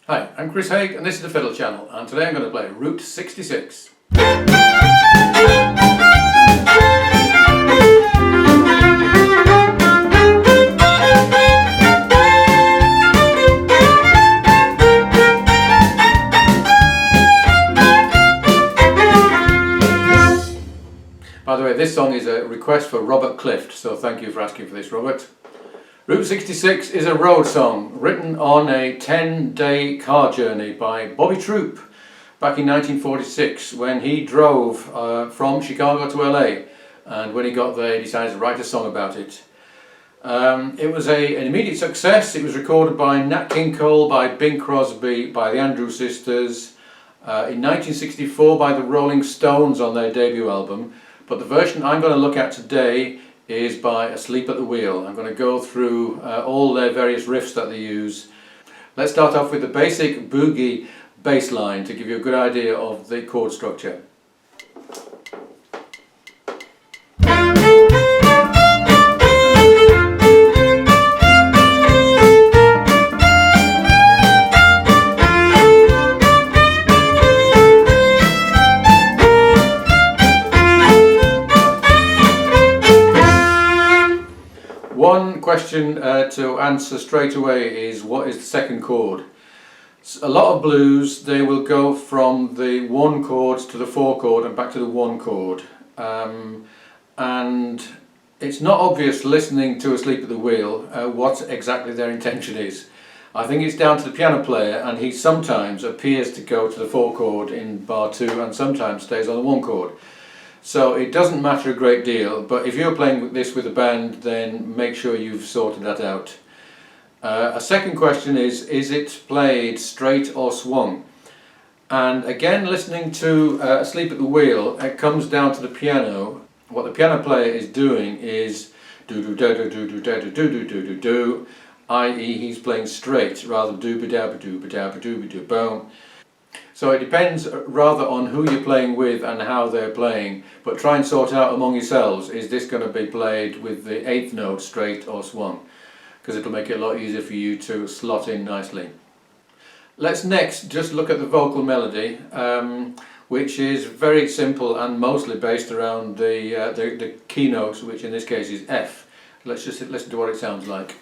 Hi, I'm Chris Haigh and this is the Fiddle channel, and today I'm going to play Route 66. By the way, this song is a request for Robert Clift, so thank you for asking for this, Robert. Route 66 is a road song written on a 10-day car journey by Bobby Troup back in 1946 when he drove from Chicago to LA, and when he got there he decided to write a song about it. It was an immediate success. It was recorded by Nat King Cole, by Bing Crosby, by the Andrews Sisters, in 1964 by the Rolling Stones on their debut album, but the version I'm going to look at today is by Asleep at the Wheel. I'm going to go through all their various riffs that they use. Let's start off with the basic Boogie bass line to give you a good idea of the chord structure. One question to answer straight away is, what is the second chord? A lot of blues, they will go from the 1 chord to the 4 chord and back to the 1 chord. And it's not obvious listening to Asleep at the Wheel what exactly their intention is. I think it's down to the piano player, and he sometimes appears to go to the 4 chord in bar 2 and sometimes stays on the 1 chord. So it doesn't matter a great deal, but if you're playing this with a band, then make sure you've sorted that out. A second question is it played straight or swung? And again, listening to Asleep at the Wheel, it comes down to the piano. What the piano player is doing is do-do-da-do-do-do-da-do-do-do-do-do, i.e. he's playing straight rather than do-ba-da-ba-do-ba-da-ba-do-ba-do-boom. So it depends rather on who you're playing with and how they're playing, but try and sort out among yourselves, is this going to be played with the 8th note straight or swung? Because it'll make it a lot easier for you to slot in nicely. Let's next just look at the vocal melody, which is very simple and mostly based around the key notes, which in this case is F. Let's just listen to what it sounds like.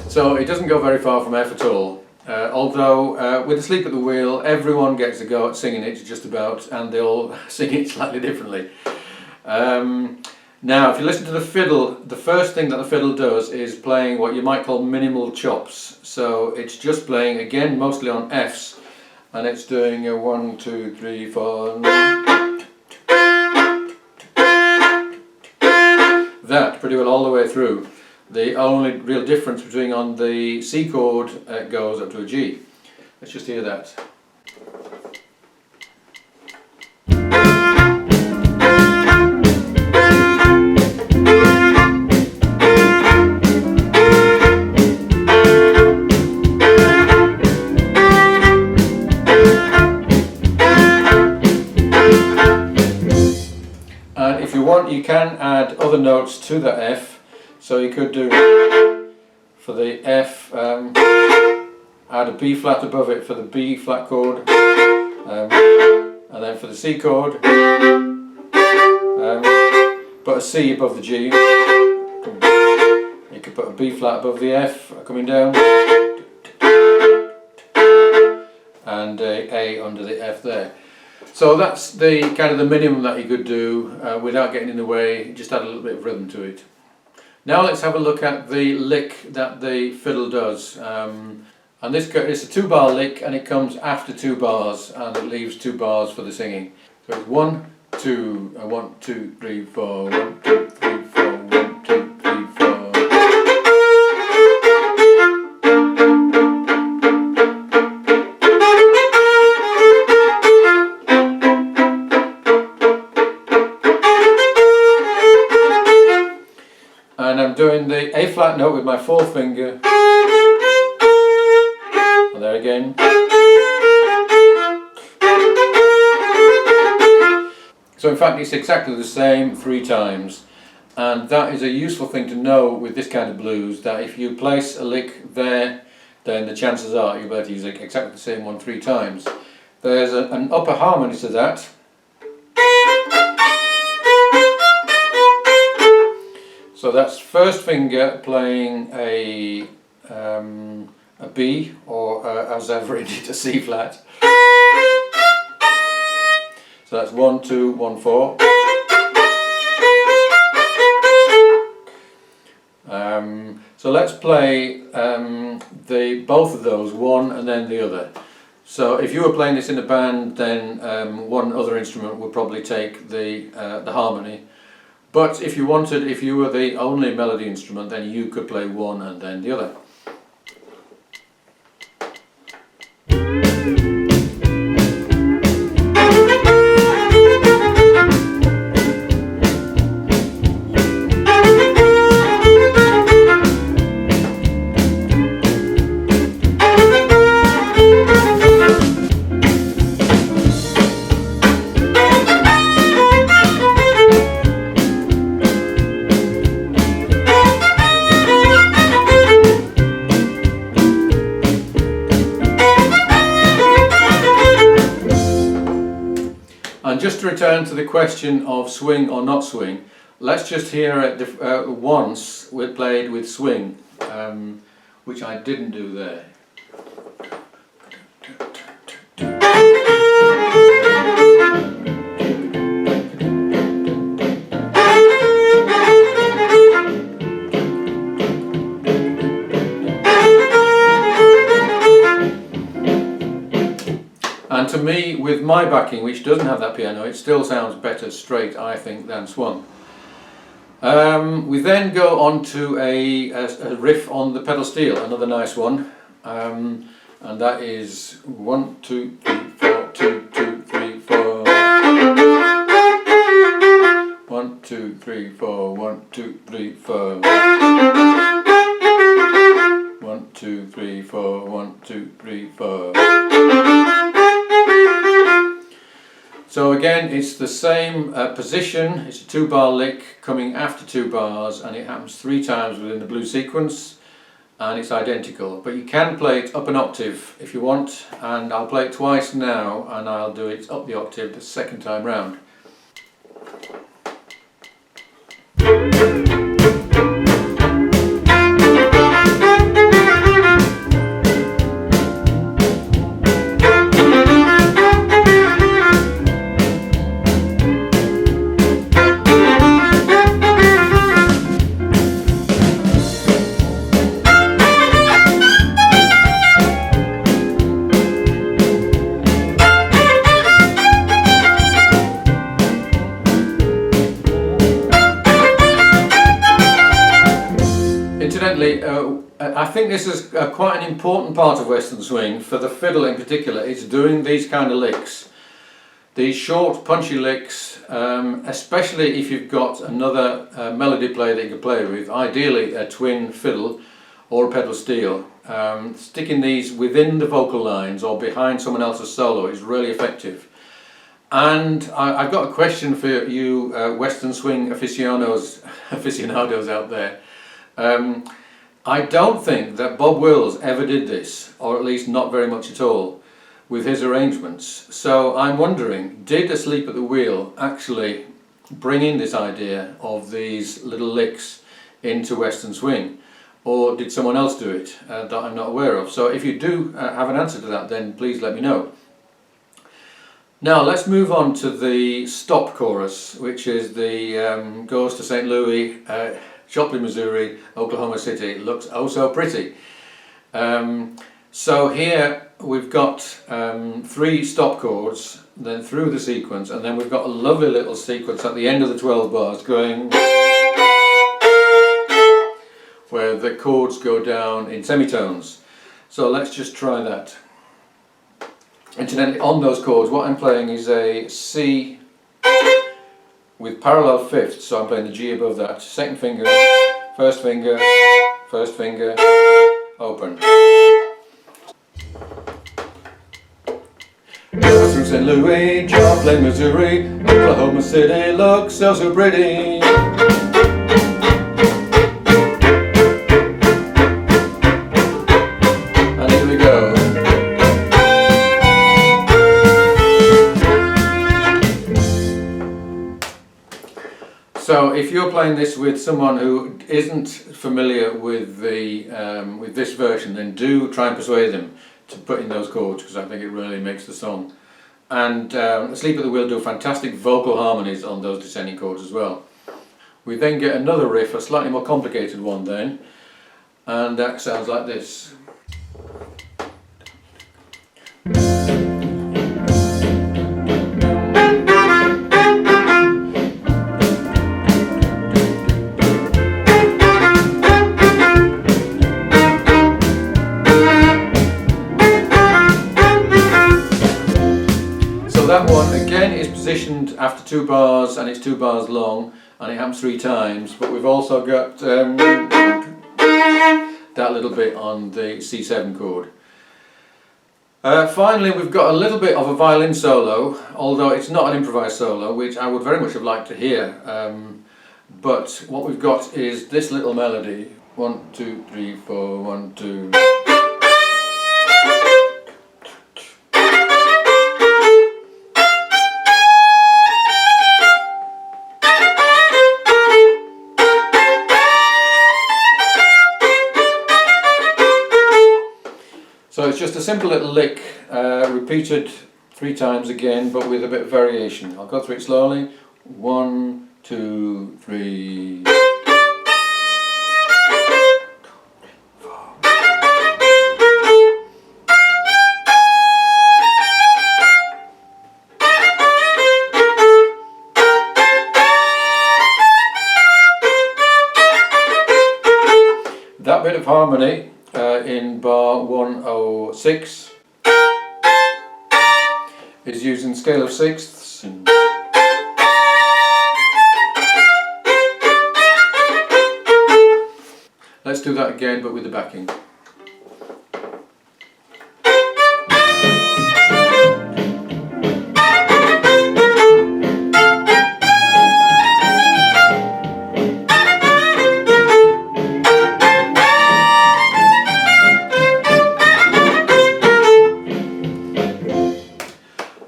So it doesn't go very far from F at all, although with Asleep at the Wheel everyone gets a go at singing it just about, and they all sing it slightly differently. Now if you listen to the fiddle, the first thing that the fiddle does is playing what you might call minimal chops. So it's just playing, again mostly on Fs, and it's doing a 1, 2, 3, 4... that pretty well all the way through. The only real difference between on the C chord goes up to a G. Let's just hear that. And if you want, you can add other notes to the F. So you could do, for the F, add a B flat above it for the B flat chord, and then for the C chord, put a C above the G. You could put a B flat above the F coming down, and a under the F there. So that's the kind of the minimum that you could do without getting in the way. Just add a little bit of rhythm to it. Now let's have a look at the lick that the fiddle does. And this is a 2-bar lick, and it comes after 2 bars, and it leaves 2 bars for the singing. So it's 1, 2, 1, 2, 3, 4, 1, 2, 3, 4, 1, 2, 3, 4. And I'm doing the A flat that note with my fourth finger, and there again. So in fact it's exactly the same 3 times, and that is a useful thing to know with this kind of blues, that if you place a lick there, then the chances are you'll be able to use exactly the same one 3 times. There's an upper harmony to that. So that's first finger playing a B, or as I've written it, a C flat. So that's 1, 2, 1, 4. So let's play both of those, one and then the other. So if you were playing this in a band, then one other instrument would probably take the harmony. But if you were the only melody instrument, then you could play one and then the other. And just to return to the question of swing or not swing, let's just hear it once we played with swing, which I didn't do there. And to me, with my backing, which doesn't have that piano, it still sounds better straight, I think, than swung. We then go on to a riff on the pedal steel, another nice one, and that is 1, 2, 3, 4, 2, 2, 3, 4. 1, 2, 3, 4, 1, 2, 3, 4. 1, 2, 3, 4, 1, 2, 3, 4. So again, it's the same position. It's a 2-bar lick coming after 2 bars, and it happens 3 times within the blues sequence, and it's identical. But you can play it up an octave if you want, and I'll play it twice now, and I'll do it up the octave the second time round. Incidentally, I think this is quite an important part of Western swing, for the fiddle in particular. It's doing these kind of licks, these short punchy licks, especially if you've got another melody player that you can play with, ideally a twin fiddle or a pedal steel. Sticking these within the vocal lines or behind someone else's solo is really effective. And I've got a question for you Western swing aficionados out there. I don't think that Bob Wills ever did this, or at least not very much at all, with his arrangements. So I'm wondering, did Asleep at the Wheel actually bring in this idea of these little licks into Western swing, or did someone else do it that I'm not aware of? So if you do have an answer to that, then please let me know. Now let's move on to the stop chorus, which is the goes to St. Louis, Joplin, Missouri, Oklahoma City, looks oh so pretty. So here we've got 3 stop chords, then through the sequence, and then we've got a lovely little sequence at the end of the 12 bars going, where the chords go down in semitones. So let's just try that. Incidentally, on those chords, what I'm playing is a C with parallel fifths, so I'm playing the G above that, second finger, first finger, open. Drove through St. Louis, Joplin, Missouri, Oklahoma City looks so pretty. And here we go. So if you're playing this with someone who isn't familiar with the with this version, then do try and persuade them to put in those chords, because I think it really makes the song. And Asleep at the Wheel do fantastic vocal harmonies on those descending chords as well. We then get another riff, a slightly more complicated one then, and that sounds like this. That one again is positioned after 2 bars, and it's 2 bars long, and it happens 3 times, but we've also got that little bit on the C7 chord. Finally, we've got a little bit of a violin solo, although it's not an improvised solo, which I would very much have liked to hear, but what we've got is this little melody. 1, 2, 3, 4, 1, 2. So it's just a simple little lick, repeated 3 times again, but with a bit of variation. I'll go through it slowly. 1, 2, 3. That bit of harmony in bar 106 is using scale of sixths. Let's do that again, but with the backing.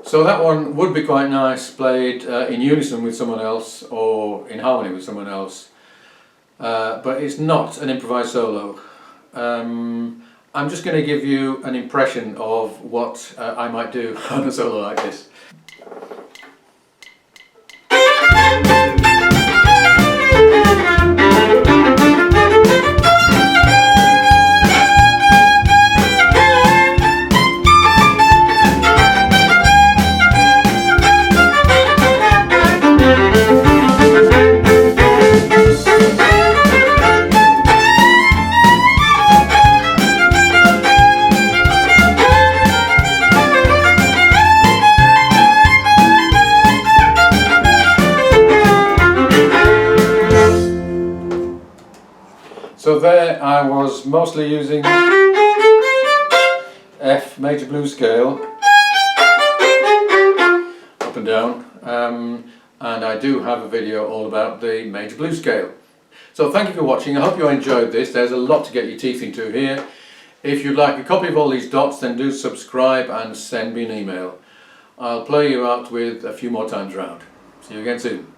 So that one would be quite nice played in unison with someone else or in harmony with someone else, but it's not an improvised solo. I'm just going to give you an impression of what I might do on a solo like this. So there I was mostly using F major blues scale, up and down, and I do have a video all about the major blues scale. So thank you for watching. I hope you enjoyed this. There's a lot to get your teeth into here. If you'd like a copy of all these dots, then do subscribe and send me an email. I'll play you out with a few more times round. See you again soon.